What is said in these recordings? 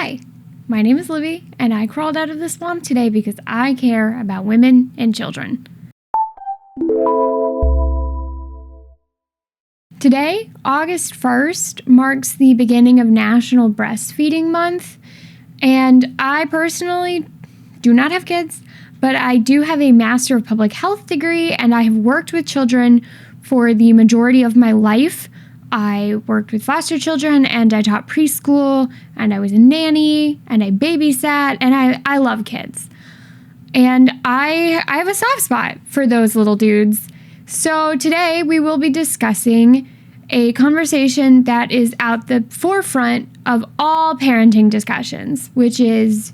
Hi, my name is Libby, and I crawled out of the swamp today because I care about women and children. Today, August 1st, marks the beginning of National Breastfeeding Month, and I personally do not have kids, but I do have a Master of Public Health degree, and I have worked with children for the majority of my life. I worked with foster children, and I taught preschool, and I was a nanny, and I babysat, and I love kids. And I have a soft spot for those little dudes. So today we will be discussing a conversation that is at the forefront of all parenting discussions, which is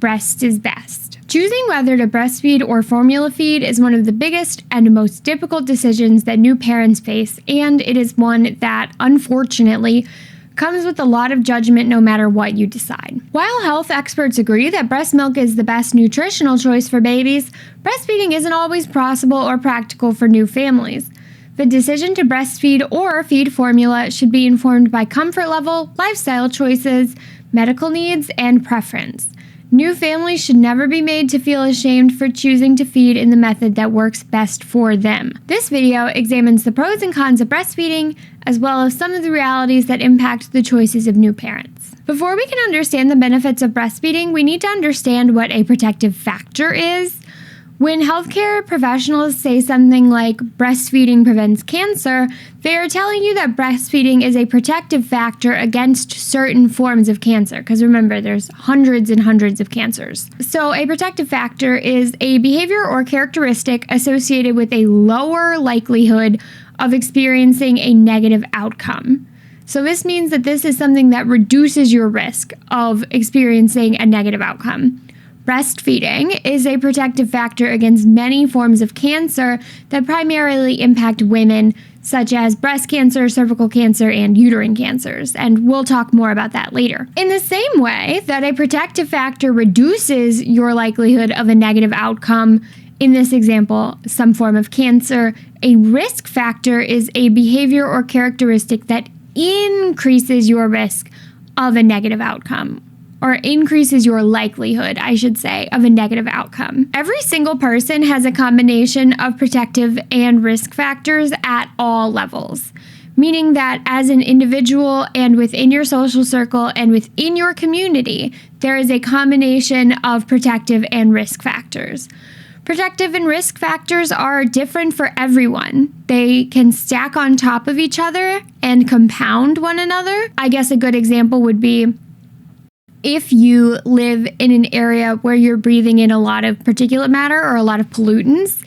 breast is best. Choosing whether to breastfeed or formula feed is one of the biggest and most difficult decisions that new parents face, and it is one that, unfortunately, comes with a lot of judgment no matter what you decide. While health experts agree that breast milk is the best nutritional choice for babies, breastfeeding isn't always possible or practical for new families. The decision to breastfeed or feed formula should be informed by comfort level, lifestyle choices, medical needs, and preference. New families should never be made to feel ashamed for choosing to feed in the method that works best for them. This video examines the pros and cons of breastfeeding, as well as some of the realities that impact the choices of new parents. Before we can understand the benefits of breastfeeding, we need to understand what a protective factor is. When healthcare professionals say something like breastfeeding prevents cancer, they are telling you that breastfeeding is a protective factor against certain forms of cancer. Because remember, there's hundreds and hundreds of cancers. So a protective factor is a behavior or characteristic associated with a lower likelihood of experiencing a negative outcome. So this means that this is something that reduces your risk of experiencing a negative outcome. Breastfeeding is a protective factor against many forms of cancer that primarily impact women, such as breast cancer, cervical cancer, and uterine cancers, and we'll talk more about that later. In the same way that a protective factor reduces your likelihood of a negative outcome, in this example, some form of cancer, a risk factor is a behavior or characteristic that increases your risk of a negative outcome, or increases your likelihood, I should say, of a negative outcome. Every single person has a combination of protective and risk factors at all levels, meaning that as an individual and within your social circle and within your community, there is a combination of protective and risk factors. Protective and risk factors are different for everyone. They can stack on top of each other and compound one another. I guess a good example would be if you live in an area where you're breathing in a lot of particulate matter or a lot of pollutants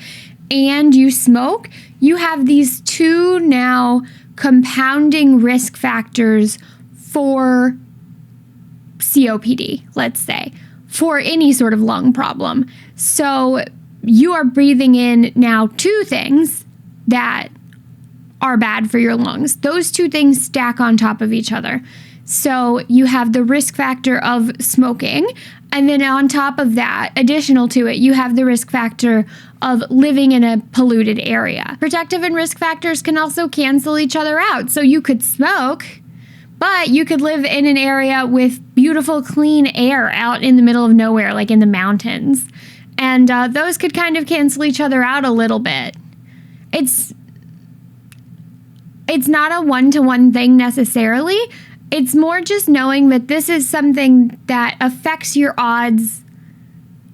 and you smoke, you have these two now compounding risk factors for COPD, let's say, for any sort of lung problem. So you are breathing in now two things that are bad for your lungs. Those two things stack on top of each other. So you have the risk factor of smoking, and then on top of that, additional to it, you have the risk factor of living in a polluted area. Protective and risk factors can also cancel each other out. So you could smoke, but you could live in an area with beautiful, clean air out in the middle of nowhere, like in the mountains. And those could kind of cancel each other out a little bit. It's not a one-to-one thing necessarily. It's more just knowing that this is something that affects your odds.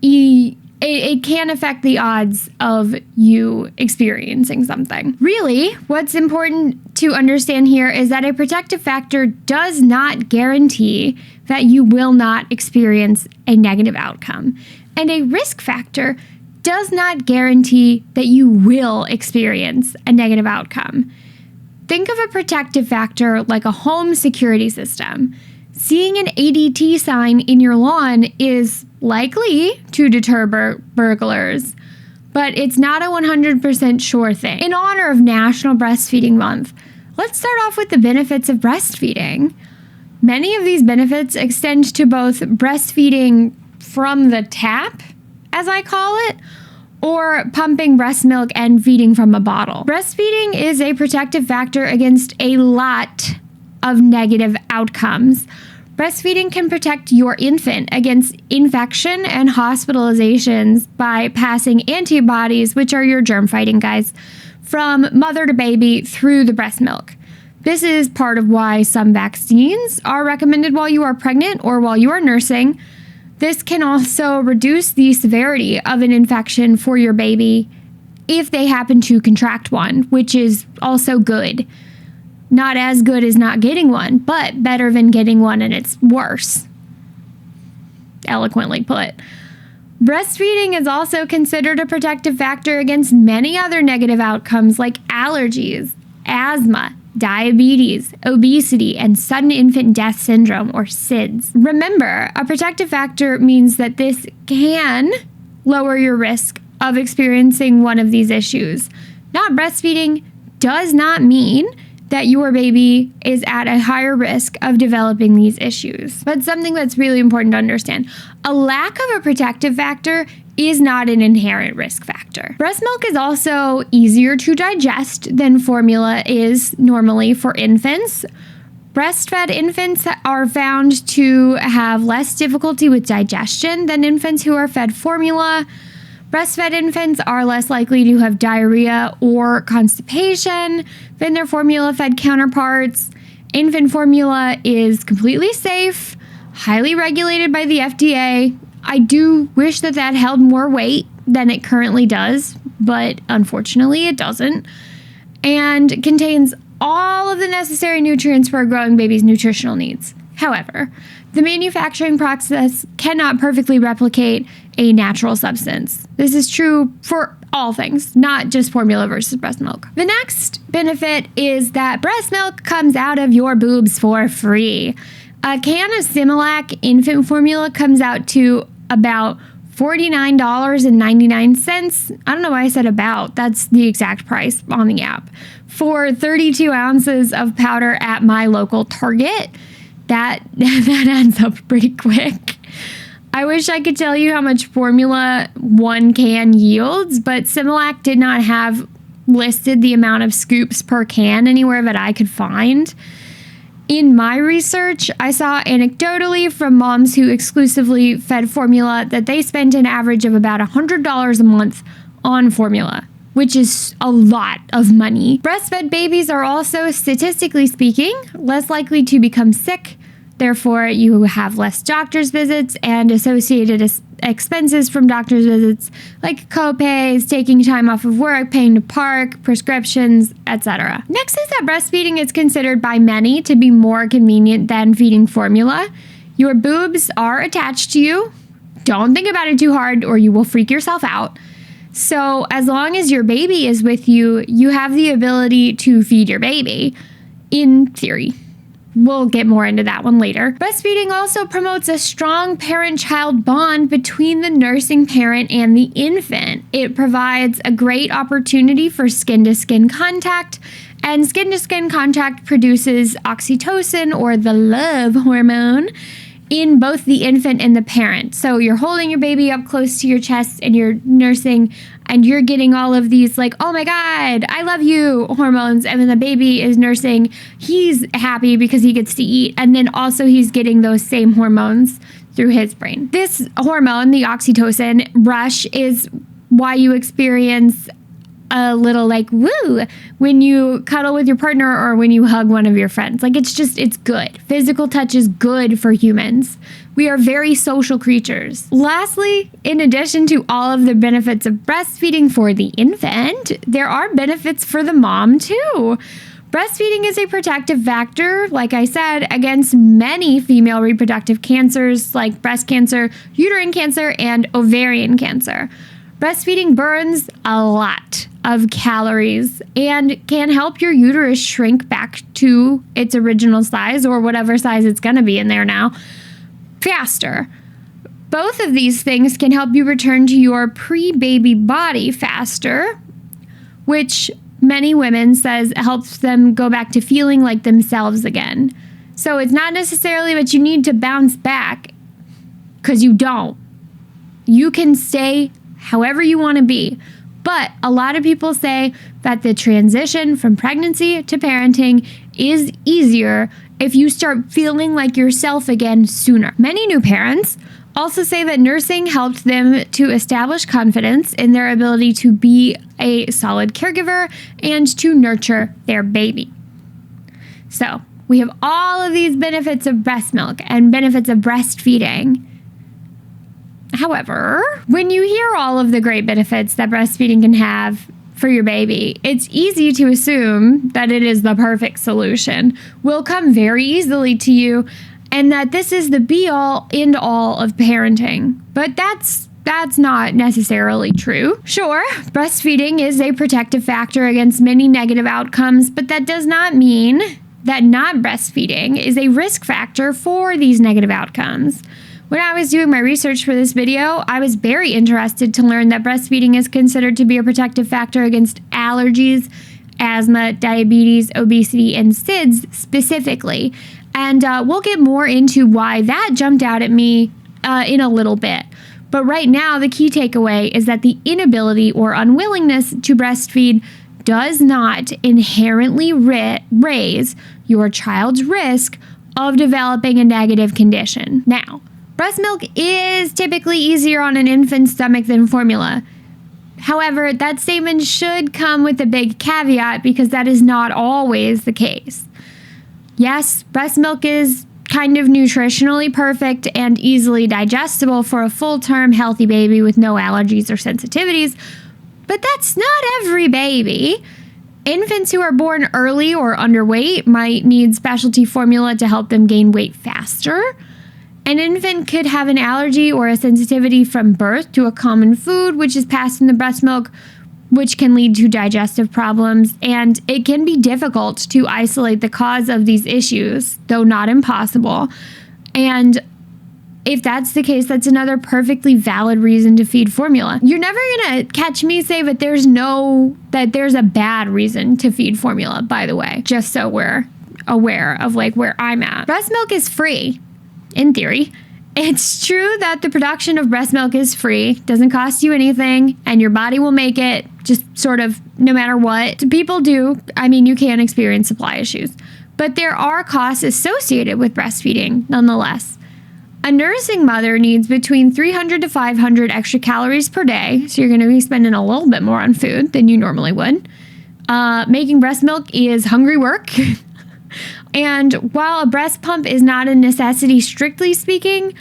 It can affect the odds of you experiencing something. Really, what's important to understand here is that a protective factor does not guarantee that you will not experience a negative outcome. And a risk factor does not guarantee that you will experience a negative outcome. Think of a protective factor like a home security system. Seeing an ADT sign in your lawn is likely to deter burglars, but it's not a 100% sure thing. In honor of National Breastfeeding Month, let's start off with the benefits of breastfeeding. Many of these benefits extend to both breastfeeding from the tap, as I call it, or pumping breast milk and feeding from a bottle. Breastfeeding is a protective factor against a lot of negative outcomes. Breastfeeding can protect your infant against infection and hospitalizations by passing antibodies, which are your germ-fighting guys, from mother to baby through the breast milk. This is part of why some vaccines are recommended while you are pregnant or while you are nursing. This can also reduce the severity of an infection for your baby if they happen to contract one, which is also good. Not as good as not getting one, but better than getting one and it's worse. Eloquently put. Breastfeeding is also considered a protective factor against many other negative outcomes like allergies, asthma, diabetes, obesity, and sudden infant death syndrome, or SIDS. Remember, a protective factor means that this can lower your risk of experiencing one of these issues. Not breastfeeding does not mean that your baby is at a higher risk of developing these issues. But something that's really important to understand, a lack of a protective factor is not an inherent risk factor. Breast milk is also easier to digest than formula is normally for infants. Breastfed infants are found to have less difficulty with digestion than infants who are fed formula. Breastfed infants are less likely to have diarrhea or constipation than their formula-fed counterparts. Infant formula is completely safe, highly regulated by the FDA. I do wish that that held more weight than it currently does, but unfortunately it doesn't, and contains all of the necessary nutrients for a growing baby's nutritional needs. However, the manufacturing process cannot perfectly replicate a natural substance. This is true for all things, not just formula versus breast milk. The next benefit is that breast milk comes out of your boobs for free. A can of Similac infant formula comes out to about $49.99. I don't know why I said about. That's the exact price on the app. For 32 ounces of powder at my local Target. That adds up pretty quick. I wish I could tell you how much formula one can yields, but Similac did not have listed the amount of scoops per can anywhere that I could find. In my research, I saw anecdotally from moms who exclusively fed formula that they spent an average of about $100 a month on formula, which is a lot of money. Breastfed babies are also, statistically speaking, less likely to become sick. Therefore, you have less doctor's visits and associated expenses from doctor's visits like co-pays, taking time off of work, paying to park, prescriptions, etc. Next is that breastfeeding is considered by many to be more convenient than feeding formula. Your boobs are attached to you. Don't think about it too hard or you will freak yourself out. So as long as your baby is with you, you have the ability to feed your baby, in theory. We'll get more into that one later. Breastfeeding also promotes a strong parent-child bond between the nursing parent and the infant. It provides a great opportunity for skin-to-skin contact, and skin-to-skin contact produces oxytocin, or the love hormone, in both the infant and the parent. So you're holding your baby up close to your chest and you're nursing and you're getting all of these like, oh my God, I love you hormones. And then the baby is nursing. He's happy because he gets to eat. And then also he's getting those same hormones through his brain. This hormone, the oxytocin rush, is why you experience a little like woo when you cuddle with your partner or when you hug one of your friends. Like it's good. Physical touch is good for humans. We are very social creatures. Lastly, in addition to all of the benefits of breastfeeding for the infant, there are benefits for the mom too. Breastfeeding is a protective factor, like I said, against many female reproductive cancers like breast cancer, uterine cancer, and ovarian cancer. Breastfeeding burns a lot of calories and can help your uterus shrink back to its original size or whatever size it's going to be in there now faster. Both of these things can help you return to your pre-baby body faster, which many women says helps them go back to feeling like themselves again. So it's not necessarily that you need to bounce back, because you don't. You can stay however you want to be. But a lot of people say that the transition from pregnancy to parenting is easier if you start feeling like yourself again sooner. Many new parents also say that nursing helped them to establish confidence in their ability to be a solid caregiver and to nurture their baby. So, we have all of these benefits of breast milk and benefits of breastfeeding. However, when you hear all of the great benefits that breastfeeding can have for your baby, it's easy to assume that it is the perfect solution, will come very easily to you, and that this is the be-all, end-all of parenting. But that's not necessarily true. Sure, breastfeeding is a protective factor against many negative outcomes, but that does not mean that not breastfeeding is a risk factor for these negative outcomes. When I was doing my research for this video, I was very interested to learn that breastfeeding is considered to be a protective factor against allergies, asthma, diabetes, obesity, and SIDS specifically. And we'll get more into why that jumped out at me in a little bit. But right now, the key takeaway is that the inability or unwillingness to breastfeed does not inherently raise your child's risk of developing a negative condition. Now, breast milk is typically easier on an infant's stomach than formula. However, that statement should come with a big caveat because that is not always the case. Yes, breast milk is kind of nutritionally perfect and easily digestible for a full-term healthy baby with no allergies or sensitivities, but that's not every baby. Infants who are born early or underweight might need specialty formula to help them gain weight faster. An infant could have an allergy or a sensitivity from birth to a common food, which is passed in the breast milk, which can lead to digestive problems, and it can be difficult to isolate the cause of these issues, though not impossible. And if that's the case, that's another perfectly valid reason to feed formula. You're never gonna catch me say that there's a bad reason to feed formula, by the way, just so we're aware of like where I'm at. Breast milk is free, in theory. It's true that the production of breast milk is free, doesn't cost you anything, and your body will make it just sort of no matter what. People do. I mean, you can experience supply issues, but there are costs associated with breastfeeding nonetheless. A nursing mother needs between 300 to 500 extra calories per day, so you're going to be spending a little bit more on food than you normally would. Making breast milk is hungry work. And while a breast pump is not a necessity strictly speaking,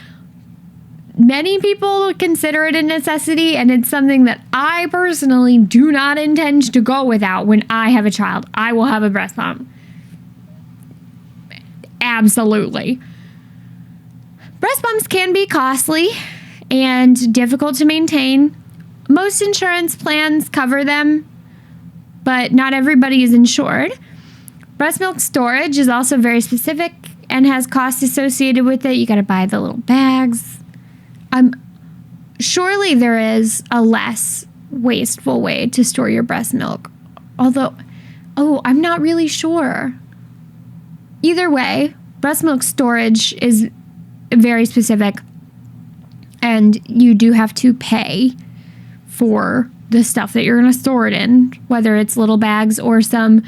many people consider it a necessity, and it's something that I personally do not intend to go without when I have a child. I will have a breast pump. Absolutely. Breast pumps can be costly and difficult to maintain. Most insurance plans cover them, but not everybody is insured. Breast milk storage is also very specific and has costs associated with it. You got to buy the little bags. Surely there is a less wasteful way to store your breast milk. Although, I'm not really sure. Either way, breast milk storage is very specific, and you do have to pay for the stuff that you're going to store it in, whether it's little bags or some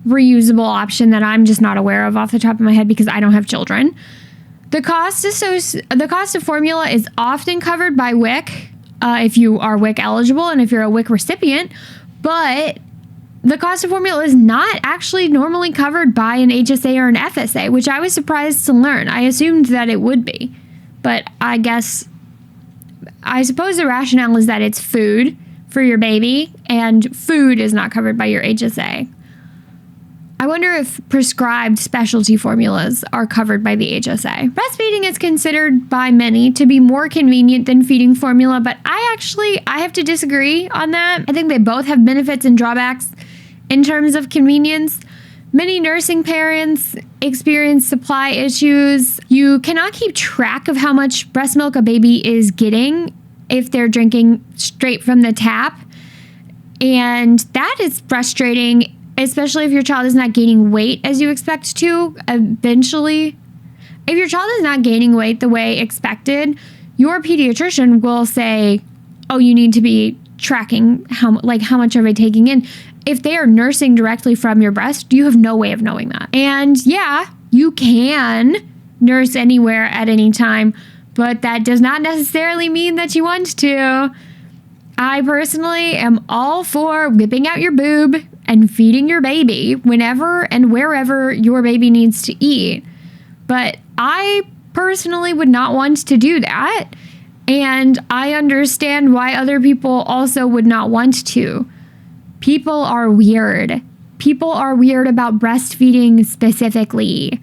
reusable option that I'm just not aware of off the top of my head because I don't have children. The cost of formula is often covered by WIC if you are WIC eligible and if you're a WIC recipient, but the cost of formula is not actually normally covered by an HSA or an FSA, which I was surprised to learn. I assumed that it would be, but I suppose the rationale is that it's food for your baby, and food is not covered by your HSA. I wonder if prescribed specialty formulas are covered by the HSA. Breastfeeding is considered by many to be more convenient than feeding formula, but I have to disagree on that. I think they both have benefits and drawbacks in terms of convenience. Many nursing parents experience supply issues. You cannot keep track of how much breast milk a baby is getting if they're drinking straight from the tap, and that is frustrating, especially if your child is not gaining weight as you expect to eventually. If your child is not gaining weight the way expected, your pediatrician will say, oh, you need to be tracking how much are they taking in. If they are nursing directly from your breast, you have no way of knowing that. And yeah, You can nurse anywhere at any time, but that does not necessarily mean that you want to. I personally am all for whipping out your boob and feeding your baby whenever and wherever your baby needs to eat. But I personally would not want to do that. And I understand why other people also would not want to. People are weird. People are weird about breastfeeding specifically.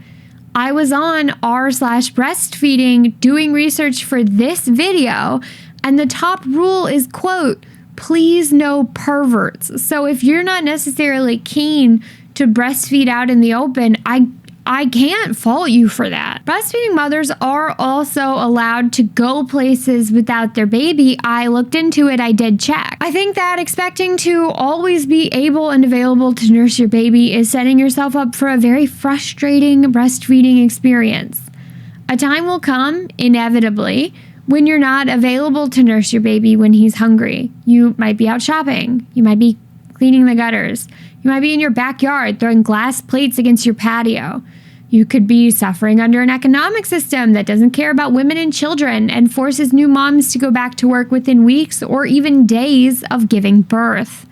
I was on r/breastfeeding doing research for this video, and the top rule is, quote, please no perverts. So if you're not necessarily keen to breastfeed out in the open, I can't fault you for that. Breastfeeding mothers are also allowed to go places without their baby. I looked into it, I did check. I think that expecting to always be able and available to nurse your baby is setting yourself up for a very frustrating breastfeeding experience. A time will come, inevitably, when you're not available to nurse your baby when he's hungry. You might be out shopping. You might be cleaning the gutters. You might be in your backyard throwing glass plates against your patio. You could be suffering under an economic system that doesn't care about women and children and forces new moms to go back to work within weeks or even days of giving birth.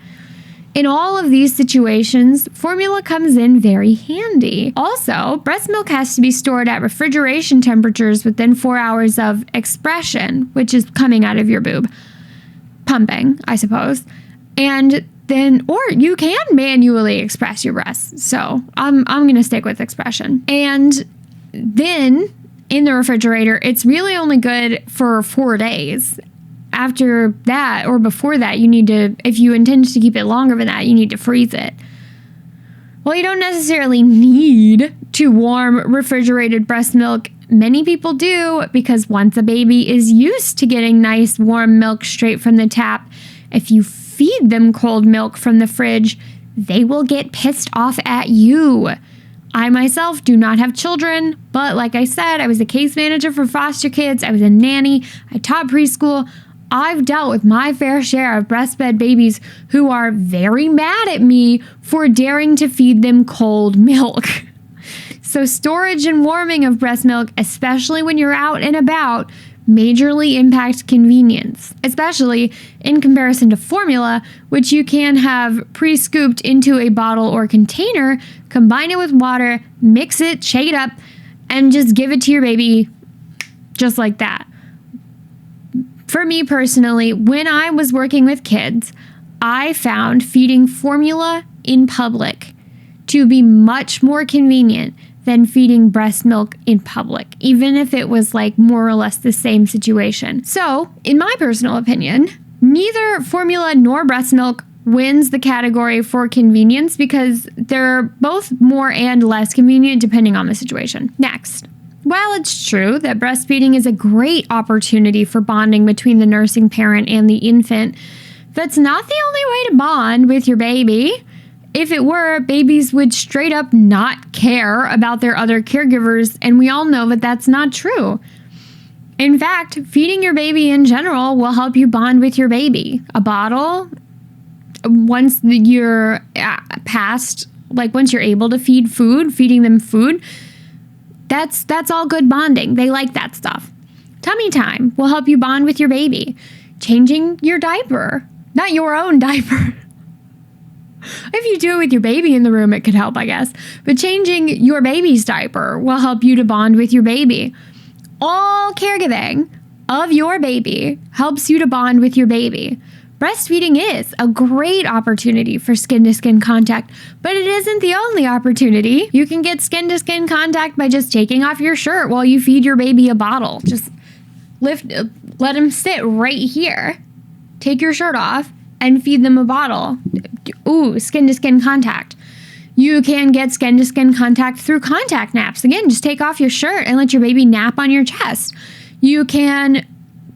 In all of these situations, formula comes in very handy. Also, breast milk has to be stored at refrigeration temperatures within 4 hours of expression, which is coming out of your boob. Pumping, I suppose. And then, or you can manually express your breasts. So I'm going to stick with expression. And then in the refrigerator, it's really only good for 4 days. After that, or before that, you need to, if you intend to keep it longer than that, you need to freeze it. Well, you don't necessarily need to warm refrigerated breast milk. Many people do, because once a baby is used to getting nice warm milk straight from the tap, if you feed them cold milk from the fridge, they will get pissed off at you. I myself do not have children, but like I said, I was a case manager for foster kids. I was a nanny. I taught preschool. I've dealt with my fair share of breastfed babies who are very mad at me for daring to feed them cold milk. So storage and warming of breast milk, especially when you're out and about, majorly impacts convenience, especially in comparison to formula, which you can have pre-scooped into a bottle or container, combine it with water, mix it, shake it up, and just give it to your baby just like that. For me personally, when I was working with kids, I found feeding formula in public to be much more convenient than feeding breast milk in public, even if it was like more or less the same situation. So, in my personal opinion, neither formula nor breast milk wins the category for convenience because they're both more and less convenient depending on the situation. Next. While it's true that breastfeeding is a great opportunity for bonding between the nursing parent and the infant, that's not the only way to bond with your baby. If it were, babies would straight up not care about their other caregivers, and we all know that that's not true. In fact, feeding your baby in general will help you bond with your baby. A bottle, once you're past, like once you're able to feeding them food, that's all good bonding. They like that stuff. Tummy time will help you bond with your baby. Changing your diaper, not your own diaper. If you do it with your baby in the room, it could help, I guess. But changing your baby's diaper will help you to bond with your baby. All caregiving of your baby helps you to bond with your baby. Breastfeeding is a great opportunity for skin-to-skin contact, but it isn't the only opportunity. You can get skin-to-skin contact by just taking off your shirt while you feed your baby a bottle. Just let them sit right here. Take your shirt off and feed them a bottle. Ooh, skin-to-skin contact. You can get skin-to-skin contact through contact naps. Again, just take off your shirt and let your baby nap on your chest. You can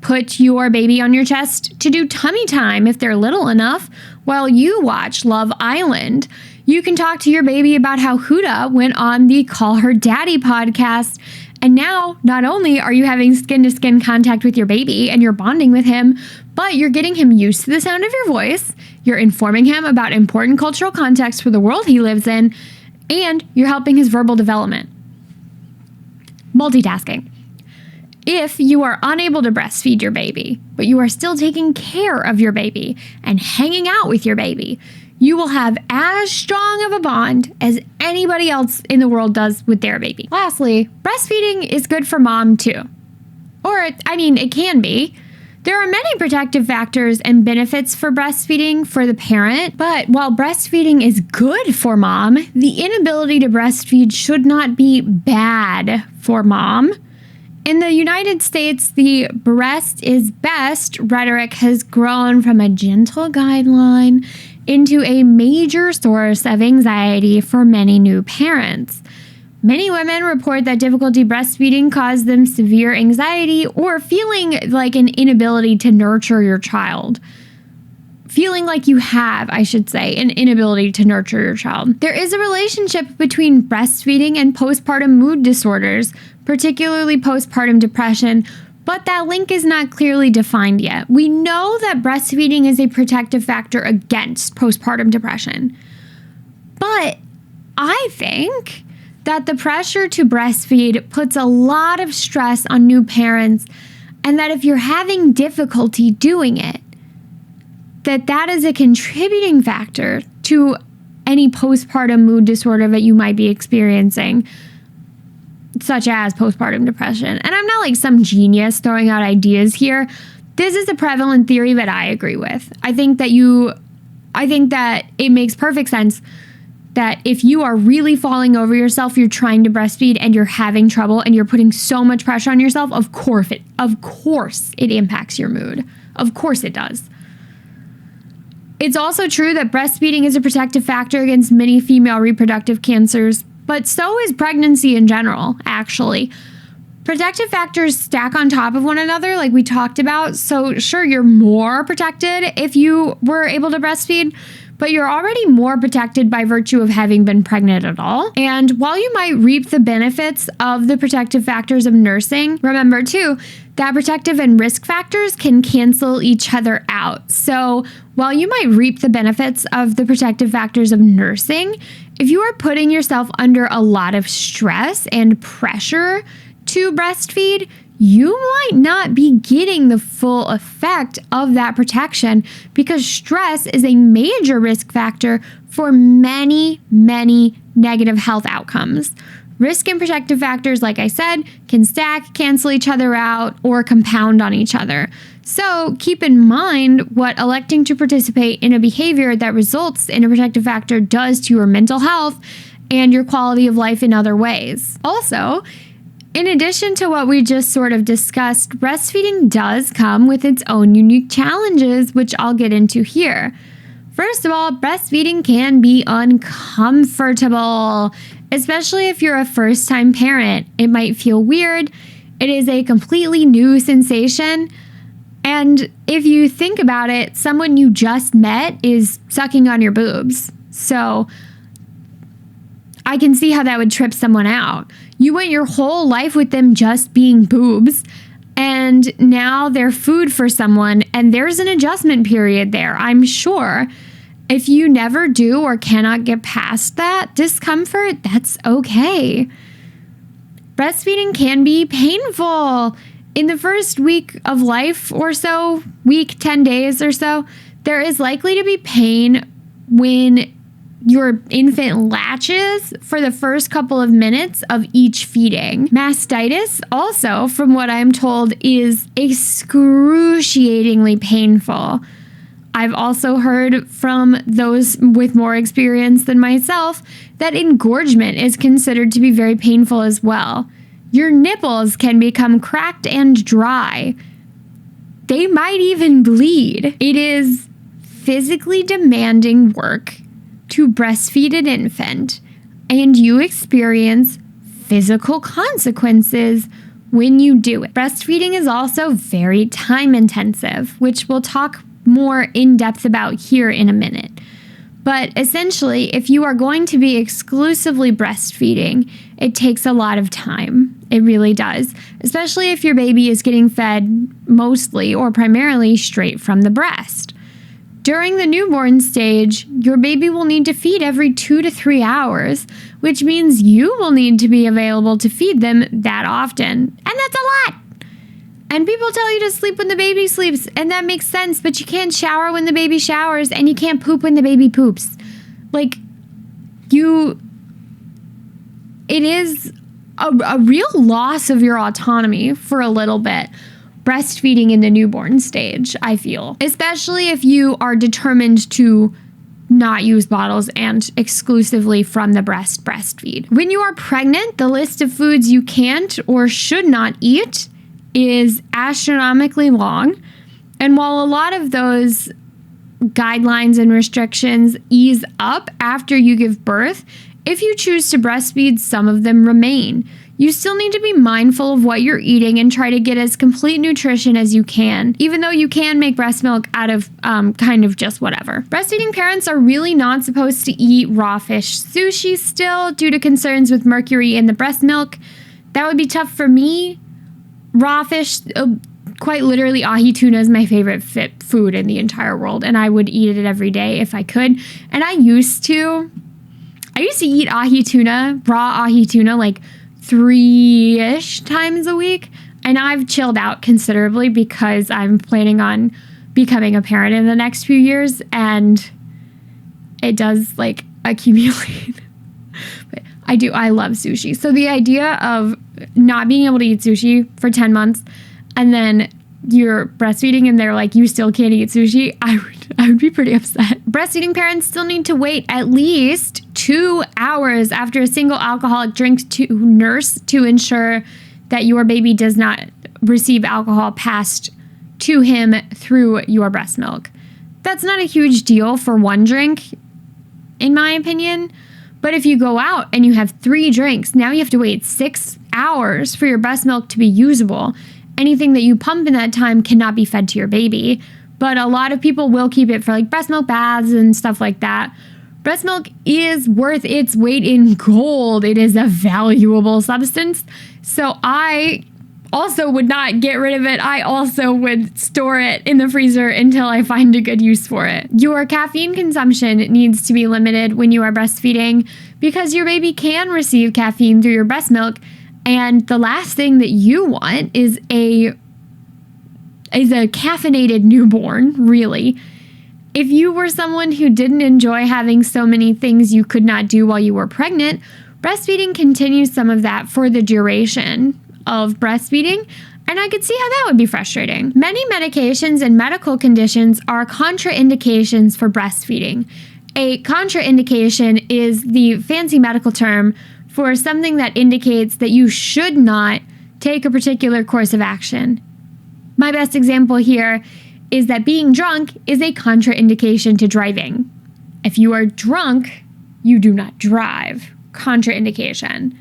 put your baby on your chest to do tummy time if they're little enough while you watch Love Island. You can talk to your baby about how Huda went on the Call Her Daddy podcast. And now, not only are you having skin-to-skin contact with your baby and you're bonding with him, but you're getting him used to the sound of your voice, you're informing him about important cultural context for the world he lives in, and you're helping his verbal development. multitasking. If you are unable to breastfeed your baby, but you are still taking care of your baby and hanging out with your baby, you will have as strong of a bond as anybody else in the world does with their baby. Lastly, breastfeeding is good for mom too. It can be. There are many protective factors and benefits for breastfeeding for the parent, but while breastfeeding is good for mom, the inability to breastfeed should not be bad for mom. In the United States, the breast is best rhetoric has grown from a gentle guideline into a major source of anxiety for many new parents. Many women report that difficulty breastfeeding caused them severe anxiety or feeling like an inability to nurture your child. Feeling like you have, I should say, an inability to nurture your child. There is a relationship between breastfeeding and postpartum mood disorders, particularly postpartum depression, but that link is not clearly defined yet. We know that breastfeeding is a protective factor against postpartum depression, but I think that the pressure to breastfeed puts a lot of stress on new parents, and that if you're having difficulty doing it, that is a contributing factor to any postpartum mood disorder that you might be experiencing, such as postpartum depression. And I'm not like some genius throwing out ideas here. This is a prevalent theory that I agree with. I think that it makes perfect sense that if you are really falling over yourself, you're trying to breastfeed and you're having trouble and you're putting so much pressure on yourself, of course it impacts your mood. Of course it does. It's also true that breastfeeding is a protective factor against many female reproductive cancers, but so is pregnancy in general, actually. Protective factors stack on top of one another, like we talked about. So sure, you're more protected if you were able to breastfeed, but you're already more protected by virtue of having been pregnant at all. And while you might reap the benefits of the protective factors of nursing, remember too, that protective and risk factors can cancel each other out. So while you might reap the benefits of the protective factors of nursing, if you are putting yourself under a lot of stress and pressure to breastfeed, you might not be getting the full effect of that protection, because stress is a major risk factor for many, many negative health outcomes. Risk and protective factors, like I said, can stack, cancel each other out, or compound on each other. So keep in mind what electing to participate in a behavior that results in a protective factor does to your mental health and your quality of life in other ways. Also, in addition to what we just sort of discussed, breastfeeding does come with its own unique challenges, which I'll get into here. First of all, breastfeeding can be uncomfortable, especially if you're a first-time parent. It might feel weird. It is a completely new sensation. And if you think about it, someone you just met is sucking on your boobs. So I can see how that would trip someone out. You went your whole life with them just being boobs, and now they're food for someone, and there's an adjustment period there, I'm sure. If you never do or cannot get past that discomfort, that's okay. Breastfeeding can be painful. In the first week of life or so, week, 10 days or so, there is likely to be pain when your infant latches for the first couple of minutes of each feeding. Mastitis also, from what I'm told, is excruciatingly painful. I've also heard from those with more experience than myself that engorgement is considered to be very painful as well. Your nipples can become cracked and dry. They might even bleed. It is physically demanding work to breastfeed an infant, and you experience physical consequences when you do it. Breastfeeding is also very time intensive, which we'll talk more in depth about here in a minute. But essentially, if you are going to be exclusively breastfeeding, it takes a lot of time. It really does, especially if your baby is getting fed mostly or primarily straight from the breast. During the newborn stage, your baby will need to feed every 2 to 3 hours, which means you will need to be available to feed them that often. And that's a lot. And people tell you to sleep when the baby sleeps, and that makes sense, but you can't shower when the baby showers, and you can't poop when the baby poops. Like, it is a real loss of your autonomy for a little bit. Breastfeeding in the newborn stage, I feel. Especially if you are determined to not use bottles and exclusively from the breast breastfeed. When you are pregnant, the list of foods you can't or should not eat is astronomically long. And while a lot of those guidelines and restrictions ease up after you give birth, if you choose to breastfeed, some of them remain. You still need to be mindful of what you're eating and try to get as complete nutrition as you can, even though you can make breast milk out of kind of just whatever. Breastfeeding parents are really not supposed to eat raw fish sushi still due to concerns with mercury in the breast milk. That would be tough for me. Raw fish, quite literally, ahi tuna is my favorite food in the entire world, and I would eat it every day if I could. And I used to eat ahi tuna, raw ahi tuna, like 3-ish times a week, and I've chilled out considerably because I'm planning on becoming a parent in the next few years, and it does like accumulate. But I love sushi. So the idea of not being able to eat sushi for 10 months and then you're breastfeeding and they're like, you still can't eat sushi, I would be pretty upset. Breastfeeding parents still need to wait at least 2 hours after a single alcoholic drink to nurse to ensure that your baby does not receive alcohol passed to him through your breast milk. That's not a huge deal for one drink, in my opinion. But if you go out and you have 3 drinks, now you have to wait 6 hours for your breast milk to be usable. Anything that you pump in that time cannot be fed to your baby. But a lot of people will keep it for like breast milk baths and stuff like that. Breast milk is worth its weight in gold. It is a valuable substance. So I also would not get rid of it. I also would store it in the freezer until I find a good use for it. Your caffeine consumption needs to be limited when you are breastfeeding because your baby can receive caffeine through your breast milk. And the last thing that you want is a caffeinated newborn, really. If you were someone who didn't enjoy having so many things you could not do while you were pregnant, breastfeeding continues some of that for the duration of breastfeeding, and I could see how that would be frustrating. Many medications and medical conditions are contraindications for breastfeeding. A contraindication is the fancy medical term for something that indicates that you should not take a particular course of action. My best example here is that being drunk is a contraindication to driving. If you are drunk, you do not drive. Contraindication.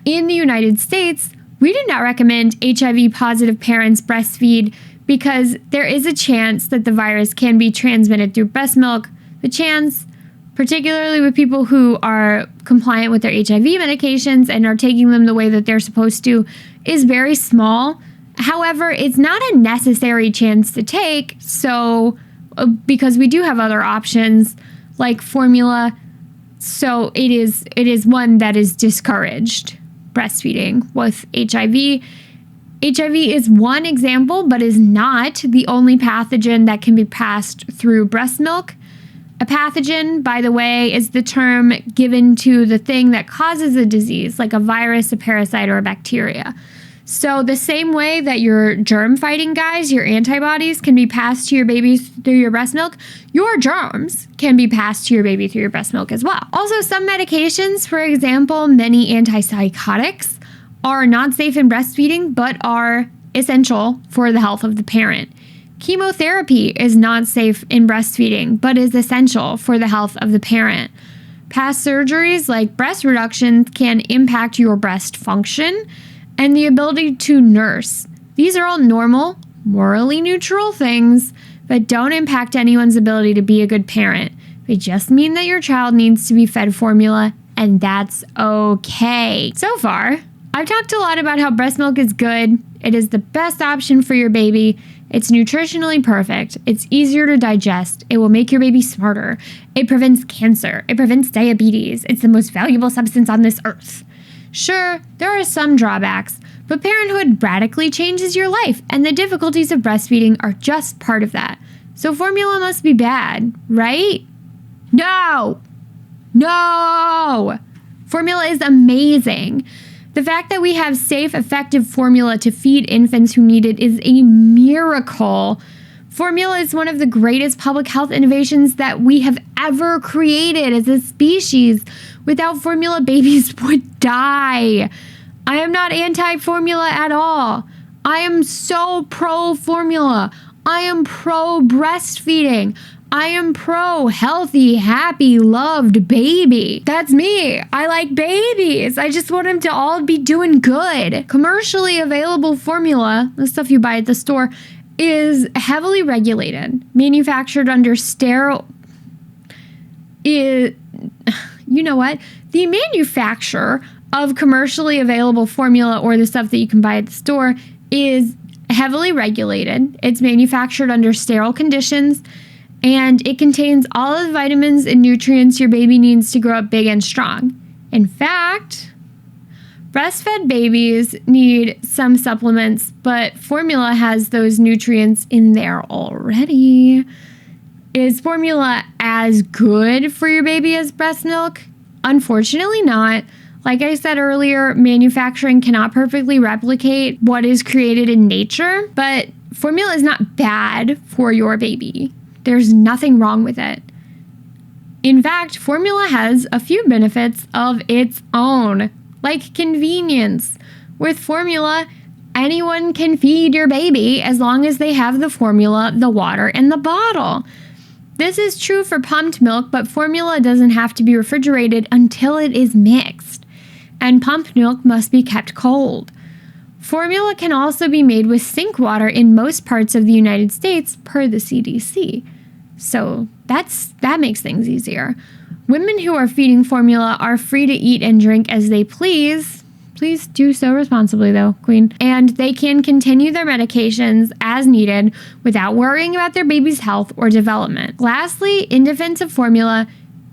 In the United States, we do not recommend HIV-positive parents breastfeed because there is a chance that the virus can be transmitted through breast milk. The chance, particularly with people who are compliant with their HIV medications and are taking them the way that they're supposed to, is very small. However, it's not a necessary chance to take, so because we do have other options like formula, so it is one that is discouraged, breastfeeding with HIV. HIV is one example, but is not the only pathogen that can be passed through breast milk. A pathogen, by the way, is the term given to the thing that causes a disease, like a virus, a parasite, or a bacteria. So the same way that your germ-fighting guys, your antibodies, can be passed to your baby through your breast milk, your germs can be passed to your baby through your breast milk as well. Also, some medications, for example, many antipsychotics, are not safe in breastfeeding, but are essential for the health of the parent. Chemotherapy is not safe in breastfeeding, but is essential for the health of the parent. Past surgeries like breast reduction can impact your breast function and the ability to nurse. These are all normal, morally neutral things that don't impact anyone's ability to be a good parent. They just mean that your child needs to be fed formula, and that's okay. So far, I've talked a lot about how breast milk is good. It is the best option for your baby. It's nutritionally perfect. It's easier to digest. It will make your baby smarter. It prevents cancer. It prevents diabetes. It's the most valuable substance on this earth. Sure, there are some drawbacks, but parenthood radically changes your life, and the difficulties of breastfeeding are just part of that. So formula must be bad, right? No! No! Formula is amazing. The fact that we have safe, effective formula to feed infants who need it is a miracle. Formula is one of the greatest public health innovations that we have ever created as a species. Without formula, babies would die. I am not anti-formula at all. I am so pro-formula. I am pro-breastfeeding. I am pro-healthy, happy, loved baby. That's me. I like babies. I just want them to all be doing good. Commercially available formula, the stuff you buy at the store, is heavily regulated, manufactured under sterile. You know what? The manufacturer of commercially available formula or the stuff that you can buy at the store is heavily regulated. It's manufactured under sterile conditions, and it contains all of the vitamins and nutrients your baby needs to grow up big and strong. In fact, breastfed babies need some supplements, but formula has those nutrients in there already. Is formula as good for your baby as breast milk? Unfortunately not. Like I said earlier, manufacturing cannot perfectly replicate what is created in nature, but formula is not bad for your baby. There's nothing wrong with it. In fact, formula has a few benefits of its own, like convenience. With formula, anyone can feed your baby as long as they have the formula, the water, and the bottle. This is true for pumped milk, but formula doesn't have to be refrigerated until it is mixed, and pumped milk must be kept cold. Formula can also be made with sink water in most parts of the United States per the CDC. So that makes things easier. Women who are feeding formula are free to eat and drink as they please. Please do so responsibly though, Queen. And they can continue their medications as needed without worrying about their baby's health or development. Lastly, in defense of formula,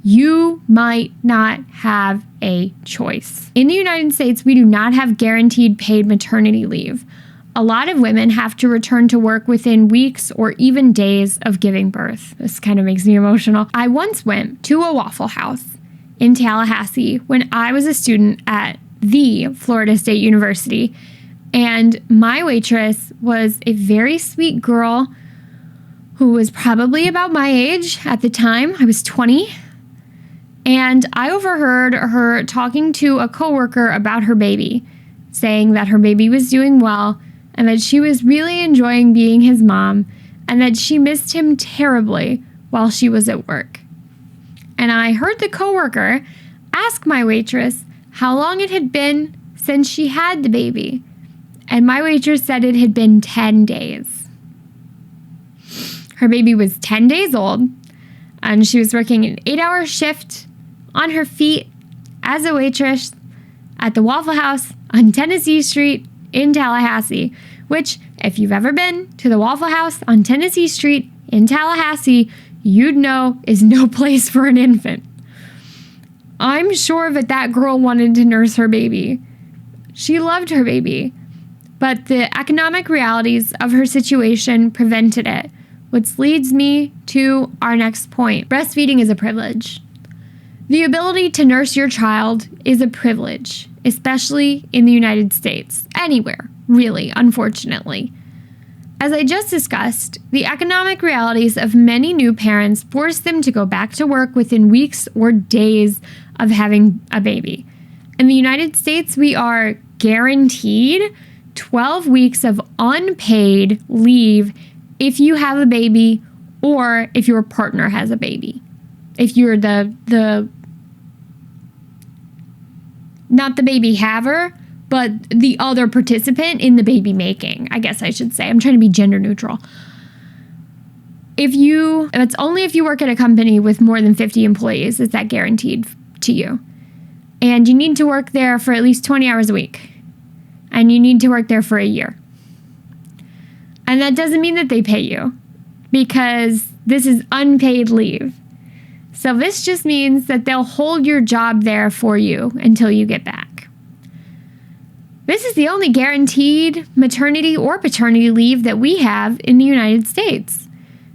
you might not have a choice. In the United States, we do not have guaranteed paid maternity leave. A lot of women have to return to work within weeks or even days of giving birth. This kind of makes me emotional. I once went to a Waffle House in Tallahassee when I was a student at the Florida State University, and my waitress was a very sweet girl who was probably about my age at the time. I was 20. And I overheard her talking to a coworker about her baby, saying that her baby was doing well and that she was really enjoying being his mom and that she missed him terribly while she was at work. And I heard the coworker ask my waitress how long it had been since she had the baby. And my waitress said it had been 10 days. Her baby was 10 days old, and she was working an 8-hour shift on her feet as a waitress at the Waffle House on Tennessee Street in Tallahassee, which, if you've ever been to the Waffle House on Tennessee Street in Tallahassee, you'd know is no place for an infant. I'm sure that girl wanted to nurse her baby. She loved her baby, but the economic realities of her situation prevented it, which leads me to our next point. Breastfeeding is a privilege. The ability to nurse your child is a privilege, especially in the United States. Anywhere, really, unfortunately. As I just discussed, the economic realities of many new parents force them to go back to work within weeks or days of having a baby. In the United States, we are guaranteed 12 weeks of unpaid leave if you have a baby or if your partner has a baby. If you're not the baby haver, but the other participant in the baby making, I guess I should say. I'm trying to be gender neutral. It's only if you work at a company with more than 50 employees is that guaranteed to you. And you need to work there for at least 20 hours a week. And you need to work there for a year. And that doesn't mean that they pay you, because this is unpaid leave. So this just means that they'll hold your job there for you until you get back. This is the only guaranteed maternity or paternity leave that we have in the United States.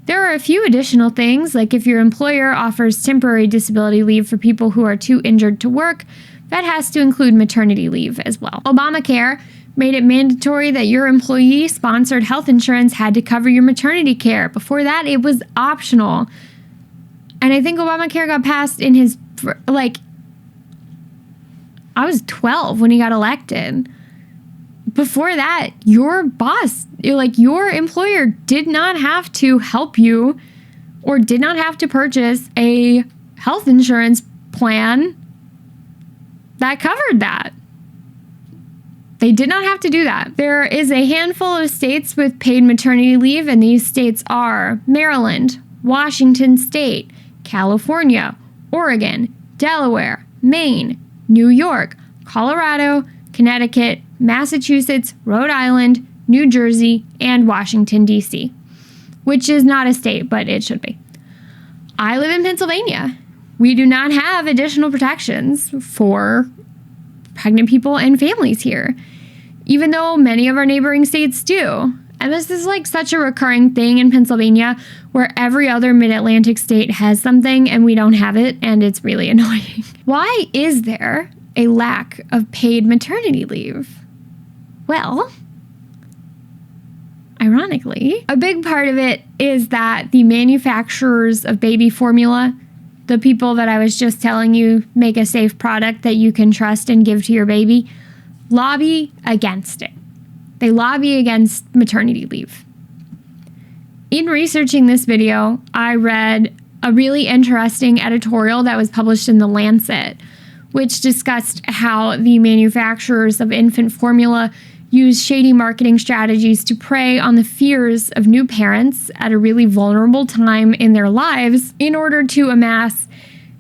There are a few additional things, like if your employer offers temporary disability leave for people who are too injured to work, that has to include maternity leave as well. Obamacare made it mandatory that your employee-sponsored health insurance had to cover your maternity care. Before that, it was optional. And I think Obamacare got passed in his, I was 12 when he got elected. Before that, your boss, your employer did not have to help you or did not have to purchase a health insurance plan that covered that. They did not have to do that. There is a handful of states with paid maternity leave, and these states are Maryland, Washington State, California, Oregon, Delaware, Maine, New York, Colorado, Connecticut, Massachusetts, Rhode Island, New Jersey, and Washington, D.C., which is not a state, but it should be. I live in Pennsylvania. We do not have additional protections for pregnant people and families here, even though many of our neighboring states do. And this is such a recurring thing in Pennsylvania, where every other mid-Atlantic state has something and we don't have it, and it's really annoying. Why is there a lack of paid maternity leave? Well, ironically, a big part of it is that the manufacturers of baby formula, the people that I was just telling you make a safe product that you can trust and give to your baby, lobby against it. They lobby against maternity leave. In researching this video, I read a really interesting editorial that was published in The Lancet, which discussed how the manufacturers of infant formula use shady marketing strategies to prey on the fears of new parents at a really vulnerable time in their lives in order to amass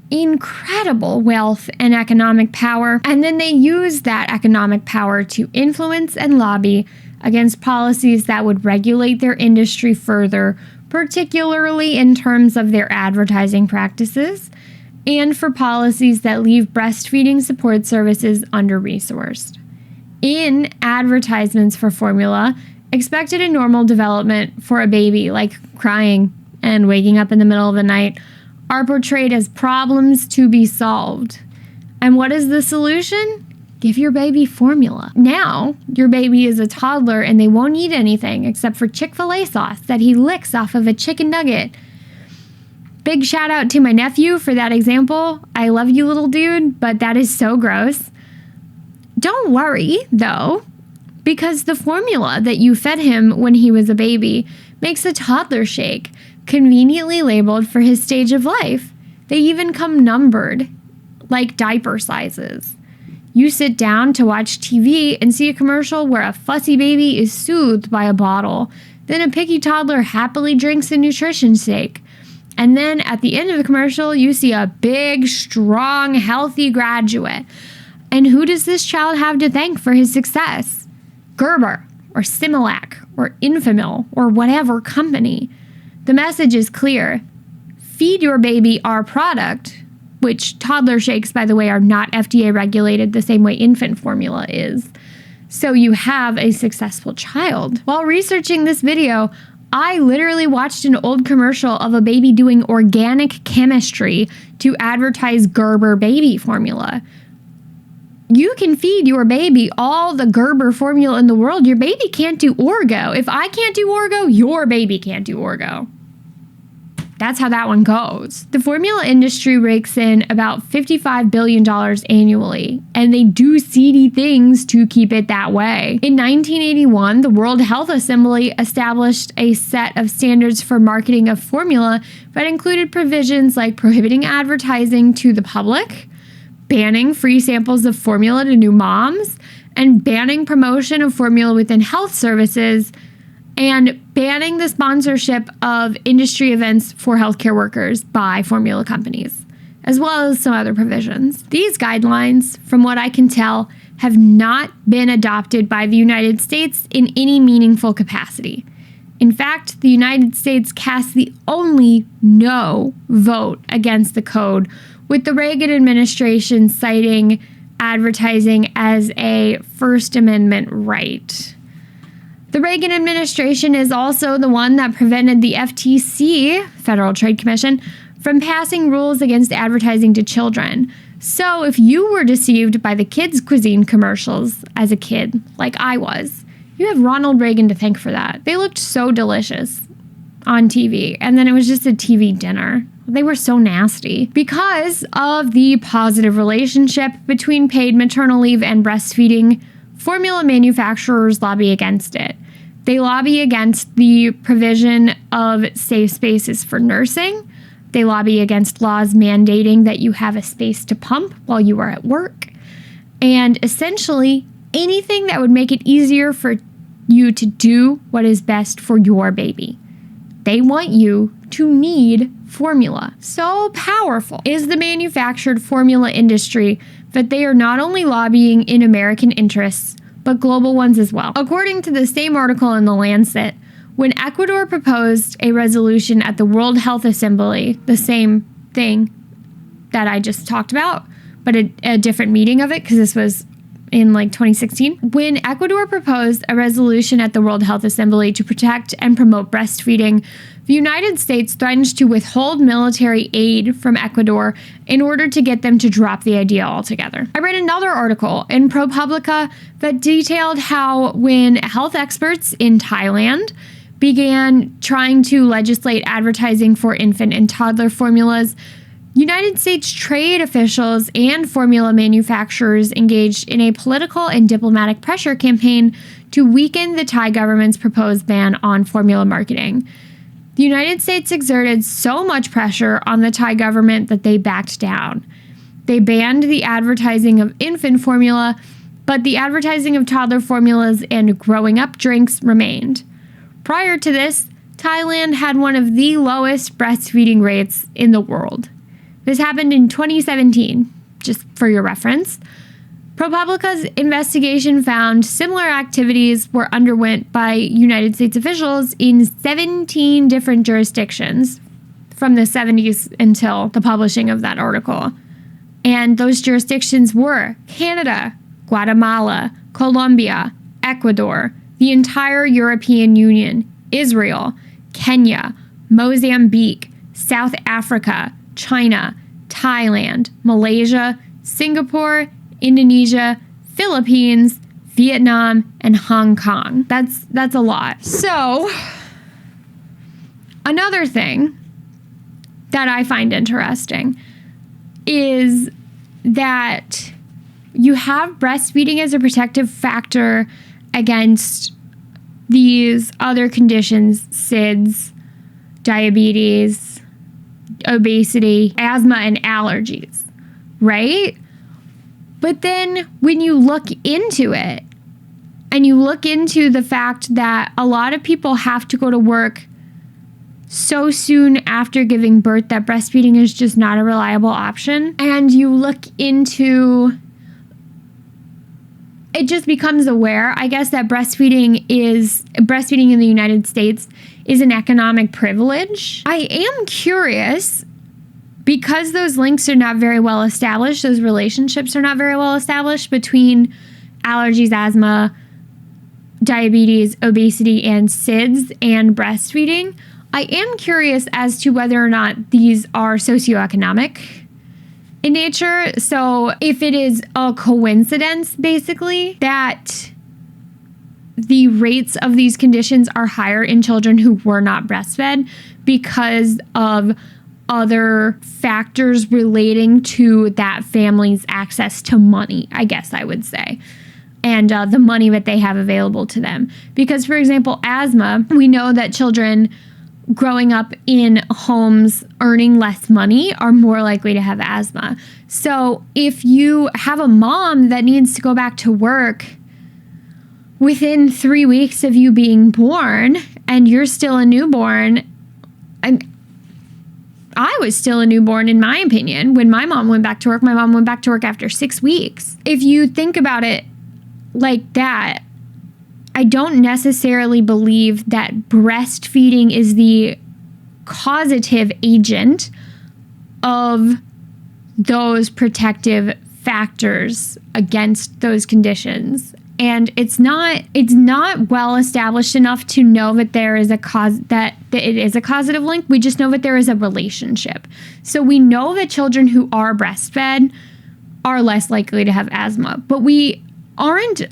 incredible wealth and economic power. And then they use that economic power to influence and lobby against policies that would regulate their industry further, particularly in terms of their advertising practices, and for policies that leave breastfeeding support services under-resourced. In advertisements for formula, expected and normal development for a baby, like crying and waking up in the middle of the night, are portrayed as problems to be solved. And what is the solution? Give your baby formula. Now, your baby is a toddler and they won't eat anything except for Chick-fil-A sauce that he licks off of a chicken nugget. Big shout out to my nephew for that example. I love you, little dude, but that is so gross. Don't worry, though, because the formula that you fed him when he was a baby makes a toddler shake, conveniently labeled for his stage of life. They even come numbered, like diaper sizes. You sit down to watch TV and see a commercial where a fussy baby is soothed by a bottle. Then a picky toddler happily drinks a nutrition shake. And then at the end of the commercial, you see a big, strong, healthy graduate. And who does this child have to thank for his success? Gerber, or Similac, or Infamil, or whatever company. The message is clear. Feed your baby our product, which toddler shakes, by the way, are not FDA regulated the same way infant formula is. So you have a successful child. While researching this video, I literally watched an old commercial of a baby doing organic chemistry to advertise Gerber baby formula. You can feed your baby all the Gerber formula in the world. Your baby can't do Orgo. If I can't do Orgo, your baby can't do Orgo. That's how that one goes. The formula industry rakes in about $55 billion annually, and they do seedy things to keep it that way. In 1981, the World Health Assembly established a set of standards for marketing of formula that included provisions like prohibiting advertising to the public, banning free samples of formula to new moms, and banning promotion of formula within health services, and banning the sponsorship of industry events for healthcare workers by formula companies, as well as some other provisions. These guidelines, from what I can tell, have not been adopted by the United States in any meaningful capacity. In fact, the United States cast the only no vote against the code, with the Reagan administration citing advertising as a First Amendment right. The Reagan administration is also the one that prevented the FTC, Federal Trade Commission, from passing rules against advertising to children. So if you were deceived by the kids' cuisine commercials as a kid, like I was, you have Ronald Reagan to thank for that. They looked so delicious on TV, and then it was just a TV dinner. They were so nasty. Because of the positive relationship between paid maternal leave and breastfeeding, formula manufacturers lobby against it. They lobby against the provision of safe spaces for nursing. They lobby against laws mandating that you have a space to pump while you are at work. And essentially, anything that would make it easier for you to do what is best for your baby. They want you to need formula. So powerful is the manufactured formula industry that they are not only lobbying in American interests, but global ones as well. According to the same article in The Lancet, when Ecuador proposed a resolution at the World Health Assembly, the same thing that I just talked about, but a different meeting of it, because this was in 2016, when Ecuador proposed a resolution at the World Health Assembly to protect and promote breastfeeding, the United States threatened to withhold military aid from Ecuador in order to get them to drop the idea altogether. I read another article in ProPublica that detailed how when health experts in Thailand began trying to legislate advertising for infant and toddler formulas, United States trade officials and formula manufacturers engaged in a political and diplomatic pressure campaign to weaken the Thai government's proposed ban on formula marketing. The United States exerted so much pressure on the Thai government that they backed down. They banned the advertising of infant formula, but the advertising of toddler formulas and growing up drinks remained. Prior to this, Thailand had one of the lowest breastfeeding rates in the world. This happened in 2017, just for your reference. ProPublica's investigation found similar activities were underwent by United States officials in 17 different jurisdictions from the 70s until the publishing of that article. And those jurisdictions were Canada, Guatemala, Colombia, Ecuador, the entire European Union, Israel, Kenya, Mozambique, South Africa, China, Thailand, Malaysia, Singapore, Indonesia, Philippines, Vietnam, and Hong Kong. That's a lot. So, another thing that I find interesting is that you have breastfeeding as a protective factor against these other conditions, SIDS, diabetes, obesity, asthma, and allergies, right? But then when you look into it and you look into the fact that a lot of people have to go to work so soon after giving birth that breastfeeding is just not a reliable option, and you look into it, just becomes aware, I guess, that breastfeeding in the United States is an economic privilege. I am curious, because those links are not very well established, those relationships are not very well established between allergies, asthma, diabetes, obesity, and SIDS and breastfeeding. I am curious as to whether or not these are socioeconomic in nature. So if it is a coincidence, basically, that the rates of these conditions are higher in children who were not breastfed because of other factors relating to that family's access to money, I guess I would say, and the money that they have available to them. Because, for example, asthma, we know that children growing up in homes earning less money are more likely to have asthma. So if you have a mom that needs to go back to work within 3 weeks of you being born and you're still a newborn, I was still a newborn, in my opinion. When my mom went back to work, my mom went back to work after 6 weeks. If you think about it like that, I don't necessarily believe that breastfeeding is the causative agent of those protective factors against those conditions. And it's not well established enough to know that there is a cause, that it is a causative link. We just know that there is a relationship. So we know that children who are breastfed are less likely to have asthma, but we aren't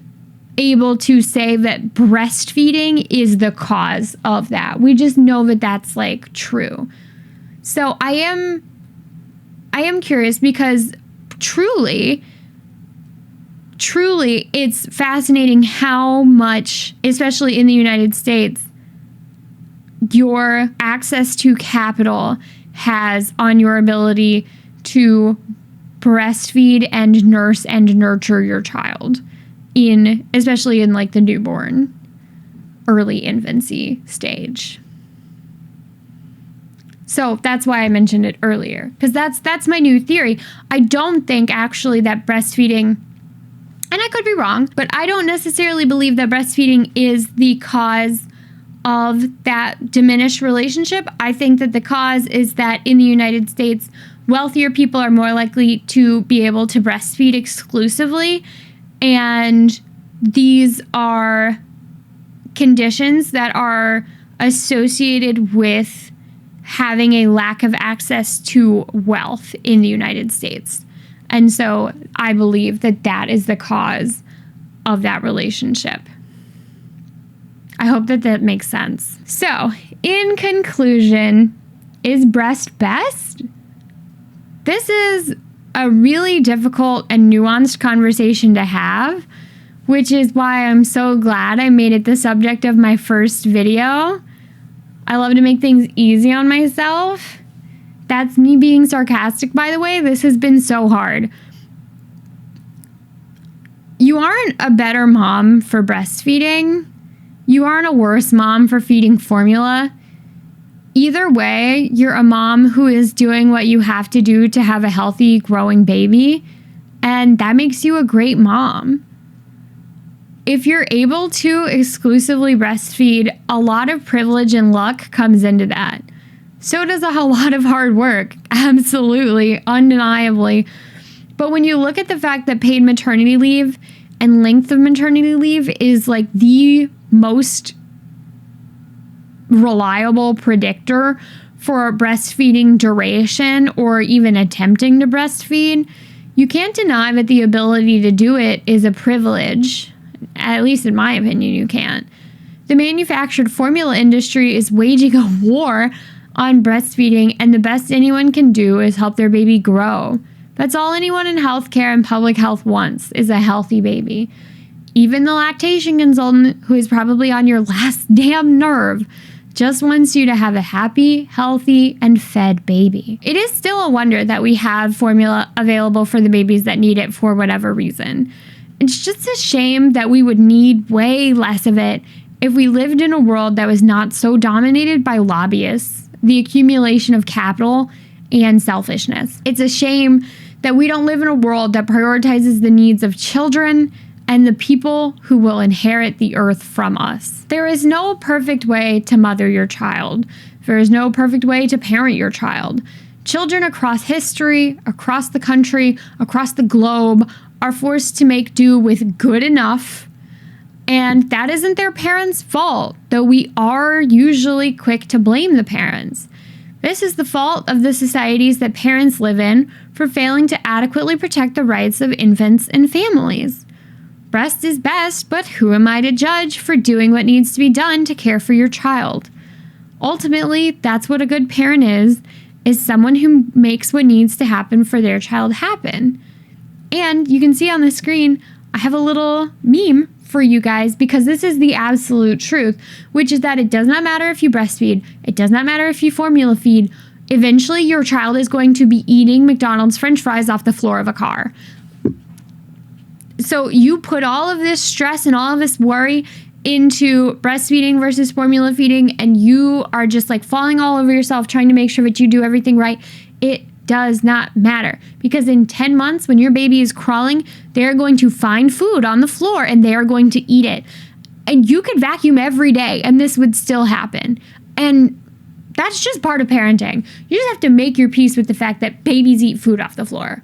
able to say that breastfeeding is the cause of that. We just know that that's like true. So I am curious, because truly it's fascinating how much, especially in the United States, your access to capital has on your ability to breastfeed and nurse and nurture your child, especially in like the newborn, early infancy stage. So that's why I mentioned it earlier, because that's my new theory. I don't think actually that breastfeeding, and I could be wrong, but I don't necessarily believe that breastfeeding is the cause of that diminished relationship. I think that the cause is that in the United States, wealthier people are more likely to be able to breastfeed exclusively, and these are conditions that are associated with having a lack of access to wealth in the United States. And so I believe that that is the cause of that relationship. I hope that that makes sense. So, in conclusion, is breast best? This is a really difficult and nuanced conversation to have, which is why I'm so glad I made it the subject of my first video. I love to make things easy on myself. That's me being sarcastic, by the way. This has been so hard. You aren't a better mom for breastfeeding. You aren't a worse mom for feeding formula. Either way, you're a mom who is doing what you have to do to have a healthy, growing baby, and that makes you a great mom. If you're able to exclusively breastfeed, a lot of privilege and luck comes into that. So does a lot of hard work, absolutely, undeniably. But when you look at the fact that paid maternity leave and length of maternity leave is like the most reliable predictor for breastfeeding duration or even attempting to breastfeed, you can't deny that the ability to do it is a privilege. At least in my opinion, you can't. The manufactured formula industry is waging a war on breastfeeding, and the best anyone can do is help their baby grow. That's all anyone in healthcare and public health wants, is a healthy baby. Even the lactation consultant, who is probably on your last damn nerve, just wants you to have a happy, healthy, and fed baby. It is still a wonder that we have formula available for the babies that need it for whatever reason. It's just a shame that we would need way less of it if we lived in a world that was not so dominated by lobbyists, the accumulation of capital, and selfishness. It's a shame that we don't live in a world that prioritizes the needs of children and the people who will inherit the earth from us. There is no perfect way to mother your child. There is no perfect way to parent your child. Children across history, across the country, across the globe are forced to make do with good enough, and that isn't their parents' fault, though we are usually quick to blame the parents. This is the fault of the societies that parents live in for failing to adequately protect the rights of infants and families. Breast is best, but who am I to judge for doing what needs to be done to care for your child? Ultimately, that's what a good parent is someone who makes what needs to happen for their child happen. And you can see on the screen, I have a little meme for you guys, because this is the absolute truth, which is that it does not matter if you breastfeed, it does not matter if you formula feed, eventually your child is going to be eating McDonald's French fries off the floor of a car. So you put all of this stress and all of this worry into breastfeeding versus formula feeding, and you are just like falling all over yourself trying to make sure that you do everything right. It does not matter, because in 10 months when your baby is crawling, they're going to find food on the floor and they are going to eat it. And you could vacuum every day and this would still happen. And that's just part of parenting. You just have to make your peace with the fact that babies eat food off the floor.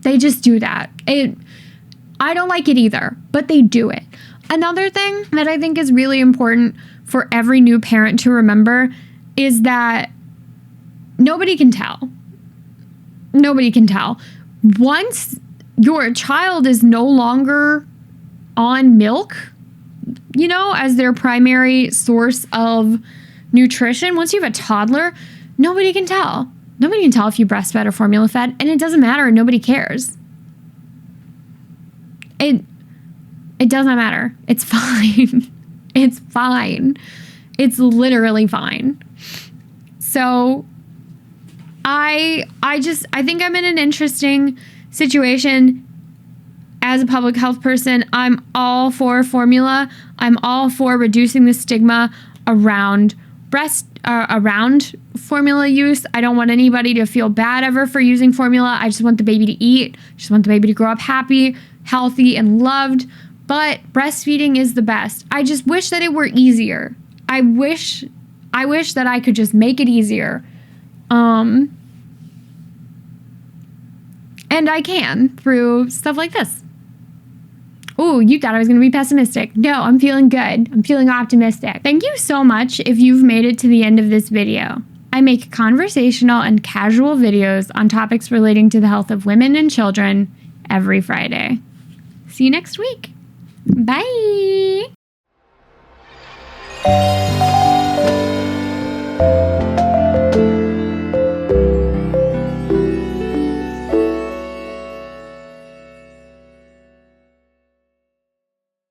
They just do that. I don't like it either, but they do it. Another thing that I think is really important for every new parent to remember is that nobody can tell. Nobody can tell. Once your child is no longer on milk, you know, as their primary source of nutrition, once you have a toddler, nobody can tell. Nobody can tell if you breastfed or formula fed, and it doesn't matter. Nobody cares. It does not matter. It's fine. It's fine. It's literally fine. So I think I'm in an interesting situation as a public health person. I'm all for formula. I'm all for reducing the stigma around around formula use. I don't want anybody to feel bad ever for using formula. I just want the baby to eat. I just want the baby to grow up happy, healthy, and loved. But breastfeeding is the best. I just wish that it were easier. I wish that I could just make it easier. And I can through stuff like this. Oh, you thought I was going to be pessimistic. No, I'm feeling good. I'm feeling optimistic. Thank you so much if you've made it to the end of this video. I make conversational and casual videos on topics relating to the health of women and children every Friday. See you next week. Bye.